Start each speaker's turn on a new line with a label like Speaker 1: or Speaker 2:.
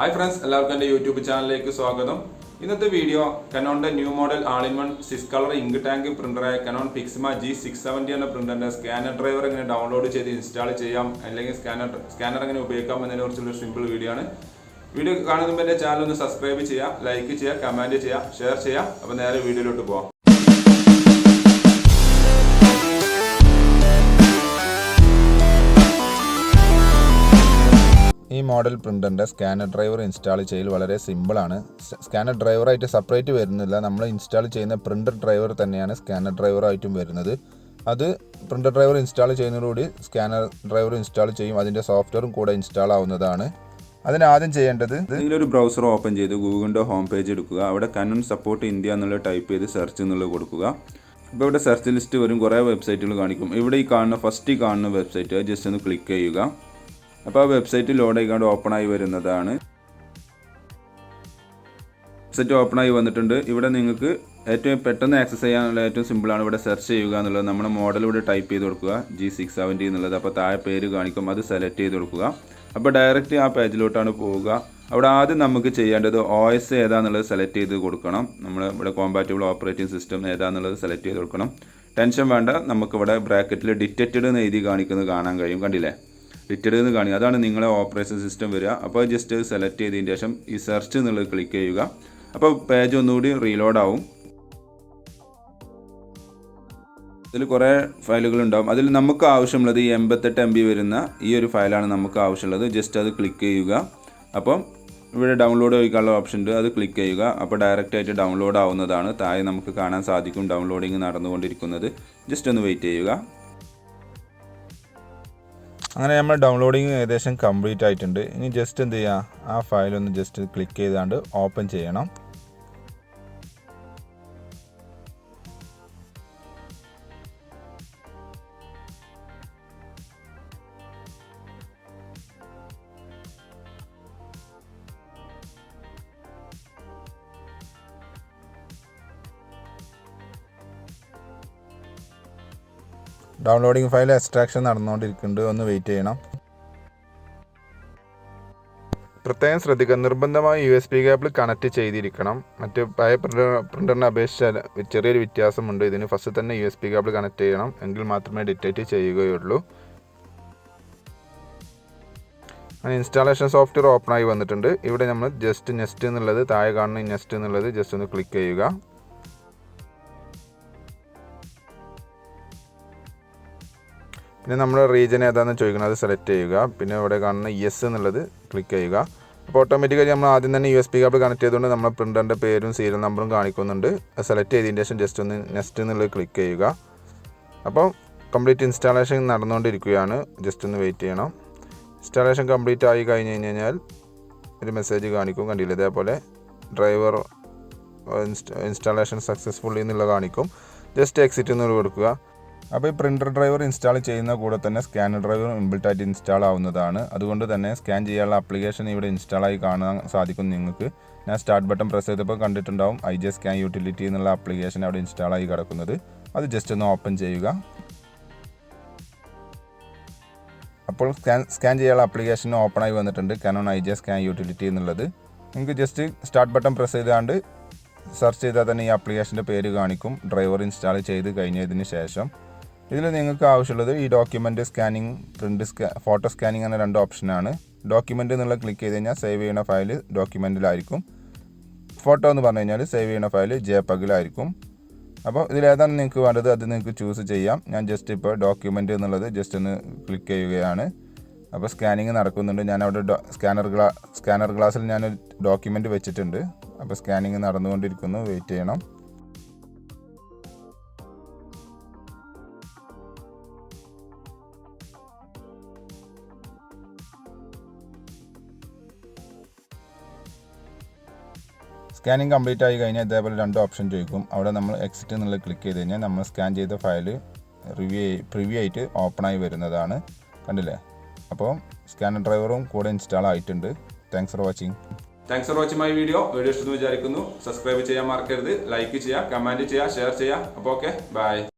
Speaker 1: Hi friends, എല്ലാവർക്കും എൻ്റെ YouTube ചാനലിലേക്ക് സ്വാഗതം. ഇന്നത്തെ video Canon's new model all-in-one 6-color ink tank പ്രിന്ററായ Canon Pixma G670 എന്ന പ്രിന്ററിന്റെ സ്കാനർ ഡ്രൈവർ എങ്ങനെ ഡൗൺലോഡ് ചെയ്ത് ഇൻസ്റ്റാൾ ചെയ്യാം അല്ലെങ്കിൽ സ്കാനർ എങ്ങനെ ഉപയോഗിക്കാം എന്നതിനെക്കുറിച്ചുള്ള സിമ്പിൾ വീഡിയോ ആണ്. വീഡിയോ കാണുന്നതിന് മുമ്പ് എൻ്റെ ചാനൽ ഒന്ന് സബ്സ്ക്രൈബ് ചെയ്യുക, ലൈക്ക് ചെയ്യുക, കമന്റ് ചെയ്യുക, ഷെയർ ചെയ്യുക. അപ്പോൾ നേരെ വീഡിയോയിലോട്ട് പോകാം. ഈ മോഡൽ പ്രിന്ററിൻ്റെ സ്കാനർ ഡ്രൈവർ ഇൻസ്റ്റാൾ ചെയ്യൽ വളരെ സിമ്പിളാണ്. സ്കാനർ ഡ്രൈവറായിട്ട് സെപ്പറേറ്റ് വരുന്നില്ല. നമ്മൾ ഇൻസ്റ്റാൾ ചെയ്യുന്ന പ്രിന്റർ ഡ്രൈവർ തന്നെയാണ് സ്കാനർ ഡ്രൈവറായിട്ടും വരുന്നത്. അത് പ്രിന്റർ ഡ്രൈവർ ഇൻസ്റ്റാൾ ചെയ്യുന്നതോടുകൂടി സ്കാനർ ഡ്രൈവർ ഇൻസ്റ്റാൾ ചെയ്യും. അതിൻ്റെ സോഫ്റ്റ്വെയറും കൂടെ ഇൻസ്റ്റാൾ ആവുന്നതാണ്. അതിനാദ്യം ചെയ്യേണ്ടത് ഇതിലൊരു ബ്രൗസർ ഓപ്പൺ ചെയ്ത് ഗൂഗിളിൻ്റെ ഹോം പേജ് എടുക്കുക. അവിടെ Canon സപ്പോർട്ട് ഇന്ത്യ എന്നുള്ളത് ടൈപ്പ് ചെയ്ത് സെർച്ച് എന്നുള്ളത് കൊടുക്കുക. ഇപ്പോൾ ഇവിടെ സെർച്ച് ലിസ്റ്റ് വരും, കുറേ വെബ്സൈറ്റുകൾ കാണിക്കും. ഇവിടെ ഫസ്റ്റ് കാണുന്ന വെബ്സൈറ്റ് ജസ്റ്റ് ഒന്ന് ക്ലിക്ക് ചെയ്യുക. അപ്പോൾ ആ വെബ്സൈറ്റ് ലോഡ് ആയിക്കൊണ്ട് ഓപ്പണായി വരുന്നതാണ്. വെബ്സൈറ്റ് ഓപ്പണായി വന്നിട്ടുണ്ട്. ഇവിടെ നിങ്ങൾക്ക് ഏറ്റവും പെട്ടെന്ന് ആക്സസ് ചെയ്യാനുള്ള ഏറ്റവും സിമ്പിളാണ് ഇവിടെ സെർച്ച് ചെയ്യുക എന്നുള്ളത്. നമ്മുടെ മോഡൽ ഇവിടെ ടൈപ്പ് ചെയ്ത് കൊടുക്കുക, G670 എന്നുള്ളത്. അപ്പോൾ താഴെ പേര് കാണിക്കും, അത് സെലക്ട് ചെയ്ത് കൊടുക്കുക. അപ്പോൾ ഡയറക്റ്റ് ആ പേജിലോട്ടാണ് പോവുക. അവിടെ ആദ്യം നമുക്ക് ചെയ്യേണ്ടത് OS ഏതാണെന്നുള്ളത് സെലക്ട് ചെയ്ത് കൊടുക്കണം. നമ്മൾ ഇവിടെ കോമ്പാറ്റബിൾ ഓപ്പറേറ്റിംഗ് സിസ്റ്റം ഏതാണെന്നുള്ളത് സെലക്ട് ചെയ്ത് കൊടുക്കണം. ടെൻഷൻ വേണ്ട, നമുക്കിവിടെ ബ്രാക്കറ്റിൽ ഡിറ്റക്റ്റഡ് എന്ന് എഴുതി കാണിക്കുന്നത് കാണാൻ കഴിയും. കണ്ടില്ലേ, ഡിറ്റക്റ്റഡ് എന്ന് കാണിക്കുക. അതാണ് നിങ്ങളെ ഓപ്പറേഷൻ സിസ്റ്റം വരിക. അപ്പോൾ ജസ്റ്റ് സെലക്ട് ചെയ്തതിന് ശേഷം ഈ സെർച്ച് എന്നുള്ളത് ക്ലിക്ക് ചെയ്യുക. അപ്പോൾ പേജ് ഒന്നുകൂടി റീലോഡ് ആവും. ഇതിൽ കുറേ ഫയലുകൾ ഉണ്ടാവും. അതിൽ നമുക്ക് ആവശ്യമുള്ളത് ഈ 88 MB വരുന്ന ഈ ഒരു ഫയലാണ് നമുക്ക് ആവശ്യമുള്ളത്. ജസ്റ്റ് അത് ക്ലിക്ക് ചെയ്യുക. അപ്പം ഇവിടെ ഡൗൺലോഡ് ചെയ്യാനുള്ള ഓപ്ഷൻ ഉണ്ട്, അത് ക്ലിക്ക് ചെയ്യുക. അപ്പോൾ ഡയറക്റ്റ് ആയിട്ട് ഡൗൺലോഡ് ആവുന്നതാണ്. താഴെ നമുക്ക് കാണാൻ സാധിക്കും ഡൗൺലോഡിങ് നടന്നുകൊണ്ടിരിക്കുന്നത്. ജസ്റ്റ് ഒന്ന് വെയിറ്റ് ചെയ്യുക. അങ്ങനെ നമ്മൾ ഡൗൺലോഡിങ് ഏകദേശം കംപ്ലീറ്റ് ആയിട്ടുണ്ട്. ഇനി ജസ്റ്റ് എന്ത് ചെയ്യുക, ആ ഫയലൊന്ന് ജസ്റ്റ് ക്ലിക്ക് ചെയ്താണ്ട് ഓപ്പൺ ചെയ്യണം. ഡൗൺലോഡിങ് ഫയൽ എക്സ്ട്രാക്ഷൻ നടന്നുകൊണ്ടിരിക്കുന്നുണ്ട്, ഒന്ന് വെയിറ്റ് ചെയ്യണം. പ്രത്യേകം ശ്രദ്ധിക്കുക, നിർബന്ധമായി USB കേബിൾ കണക്ട് ചെയ്തിരിക്കണം. മറ്റ് പഴയ പ്രിൻ്ററിനെ അപേക്ഷിച്ച് ചെറിയൊരു വ്യത്യാസമുണ്ട്. ഇതിന് ഫസ്റ്റ് തന്നെ USB കേബിൾ കണക്ട് ചെയ്യണം, എങ്കിൽ മാത്രമേ ഡിറ്റക്റ്റ് ചെയ്യുകയുള്ളൂ. അങ്ങനെ ഇൻസ്റ്റാളേഷൻ സോഫ്റ്റ്വെയർ ഓപ്പണായി വന്നിട്ടുണ്ട്. ഇവിടെ നമ്മൾ ജസ്റ്റ് നെക്സ്റ്റ് എന്നുള്ളത്, താഴെ കാണുന്ന നെക്സ്റ്റ് എന്നുള്ളത് ജസ്റ്റ് ഒന്ന് ക്ലിക്ക് ചെയ്യുക. പിന്നെ നമ്മുടെ റീജിയൻ ഏതാണെന്ന് ചോദിക്കണം, അത് സെലക്ട് ചെയ്യുക. പിന്നെ ഇവിടെ കാണുന്ന യെസ് എന്നുള്ളത് ക്ലിക്ക് ചെയ്യുക. അപ്പോൾ ഓട്ടോമാറ്റിക്കലി നമ്മൾ ആദ്യം തന്നെ USB കേബിൾ കണക്ട് ചെയ്തുകൊണ്ട് നമ്മുടെ പ്രിൻ്ററിൻ്റെ പേരും സീരിയൽ നമ്പറും കാണിക്കുന്നുണ്ട്. അത് സെലക്ട് ചെയ്തതിന് ശേഷം ജസ്റ്റ് ഒന്ന് നെക്സ്റ്റ് എന്നുള്ളത് ക്ലിക്ക് ചെയ്യുക. അപ്പോൾ കംപ്ലീറ്റ് ഇൻസ്റ്റാളേഷൻ നടന്നുകൊണ്ടിരിക്കുകയാണ്. ജസ്റ്റ് ഒന്ന് വെയിറ്റ് ചെയ്യണം. ഇൻസ്റ്റാളേഷൻ കംപ്ലീറ്റ് ആയി കഴിഞ്ഞ് കഴിഞ്ഞാൽ ഒരു മെസ്സേജ് കാണിക്കും, കണ്ടില്ല, ഇതേപോലെ ഡ്രൈവർ ഇൻസ്റ്റാളേഷൻ സക്സസ്ഫുള്ളി എന്നുള്ള കാണിക്കും. ജസ്റ്റ് എക്സിറ്റ് എന്നുള്ള കൊടുക്കുക. അപ്പോൾ ഈ പ്രിൻ്റർ ഡ്രൈവർ ഇൻസ്റ്റാൾ ചെയ്യുന്ന കൂടെ തന്നെ സ്കാനർ ഡ്രൈവർ ഇൻബിൽട്ടായിട്ട് ഇൻസ്റ്റാൾ ആവുന്നതാണ്. അതുകൊണ്ട് തന്നെ സ്കാൻ ചെയ്യാനുള്ള ആപ്ലിക്കേഷൻ ഇവിടെ ഇൻസ്റ്റാളായി കാണാൻ സാധിക്കും നിങ്ങൾക്ക്. ഞാൻ സ്റ്റാർട്ട് ബട്ടൺ പ്രസ് ചെയ്തപ്പോൾ കണ്ടിട്ടുണ്ടാവും IJ സ്കാൻ യൂട്ടിലിറ്റി എന്നുള്ള ആപ്ലിക്കേഷൻ അവിടെ ഇൻസ്റ്റാളായി കിടക്കുന്നത്. അത് ജസ്റ്റ് ഒന്ന് ഓപ്പൺ ചെയ്യുക. അപ്പോൾ സ്കാൻ ചെയ്യാനുള്ള ആപ്ലിക്കേഷൻ ഓപ്പണായി വന്നിട്ടുണ്ട്, Canon IJ സ്കാൻ യൂട്ടിലിറ്റി എന്നുള്ളത്. നിങ്ങൾക്ക് ജസ്റ്റ് സ്റ്റാർട്ട് ബട്ടൺ പ്രസ് ചെയ്താണ്ട് സെർച്ച് ചെയ്താൽ തന്നെ ഈ ആപ്ലിക്കേഷൻ്റെ പേര് കാണിക്കും, ഡ്രൈവർ ഇൻസ്റ്റാൾ ചെയ്ത് കഴിഞ്ഞതിന് ശേഷം. ഇതിൽ നിങ്ങൾക്ക് ആവശ്യമുള്ളത് ഈ ഡോക്യുമെൻറ്റ് സ്കാനിങ്, ഫോട്ടോ സ്കാനിങ് എന്ന 2 ഓപ്ഷനാണ്. ഡോക്യുമെൻറ്റ് എന്നുള്ള ക്ലിക്ക് ചെയ്ത് കഴിഞ്ഞാൽ സേവ് ചെയ്യുന്ന ഫയൽ ഡോക്യുമെൻറ്റിലായിരിക്കും. ഫോട്ടോ എന്ന് പറഞ്ഞു കഴിഞ്ഞാൽ സേവ് ചെയ്യുന്ന ഫയൽ JPEG-ലായിരിക്കും. അപ്പോൾ ഇതിലേതാണ് നിങ്ങൾക്ക് വേണ്ടത് അത് നിങ്ങൾക്ക് ചൂസ് ചെയ്യാം. ഞാൻ ജസ്റ്റ് ഇപ്പോൾ ഡോക്യുമെൻറ്റ് എന്നുള്ളത് ജസ്റ്റ് ഒന്ന് ക്ലിക്ക് ചെയ്യുകയാണ്. അപ്പോൾ സ്കാനിങ് നടക്കുന്നുണ്ട്. ഞാനവിടെ സ്കാനർ ഗ്ലാസ്സിൽ ഞാനൊരു ഡോക്യുമെൻറ്റ് വെച്ചിട്ടുണ്ട്. അപ്പോൾ സ്കാനിങ് നടന്നുകൊണ്ടിരിക്കുന്നു, വെയിറ്റ് ചെയ്യണം. സ്കാനിങ് കംപ്ലീറ്റ് ആയി കഴിഞ്ഞാൽ ഇതേപോലെ 2 ഓപ്ഷൻ ചോദിക്കും. അവിടെ നമ്മൾ എക്സിറ്റ് എന്നുള്ളത് ക്ലിക്ക് ചെയ്ത് കഴിഞ്ഞാൽ നമ്മൾ സ്കാൻ ചെയ്ത ഫയൽ പ്രിവ്യൂ ആയിട്ട് ഓപ്പണായി വരുന്നതാണ്. കണ്ടില്ലേ, അപ്പോൾ സ്കാനർ ഡ്രൈവറും കൂടെ ഇൻസ്റ്റാൾ ആയിട്ടുണ്ട്. Thanks for watching my video ഇഷ്ടമെന്ന് വിചാരിക്കുന്നു. സബ്സ്ക്രൈബ് ചെയ്യാൻ മറക്കരുത്, ലൈക്ക് ചെയ്യുക, കമൻറ്റ് ചെയ്യുക, ഷെയർ ചെയ്യുക. അപ്പോൾ ഓക്കെ, ബൈ.